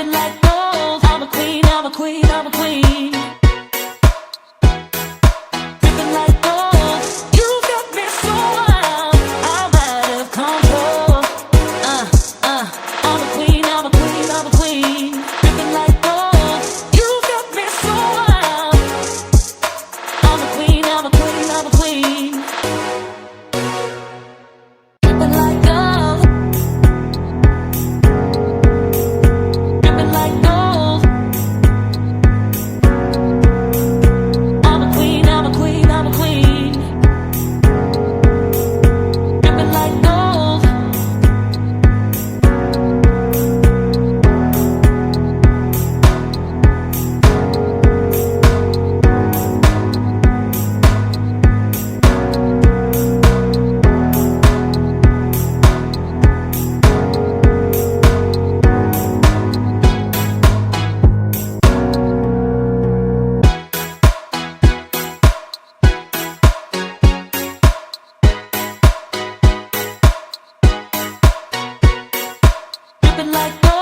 dripping like gold. I'm a queen, I'm a queen, I'm a queen. Dripping like gold. You got me so wild, I'm out of control. I'm a queen, I'm a queen, I'm a queen. Dripping like gold. You got me so wild. I'm a queen, I'm a queen, I'm a queen. Dripping like gold. Dripping like gold. I'm a queen, I'm a queen, I'm a queen. Dripping like gold. Dripping like gold.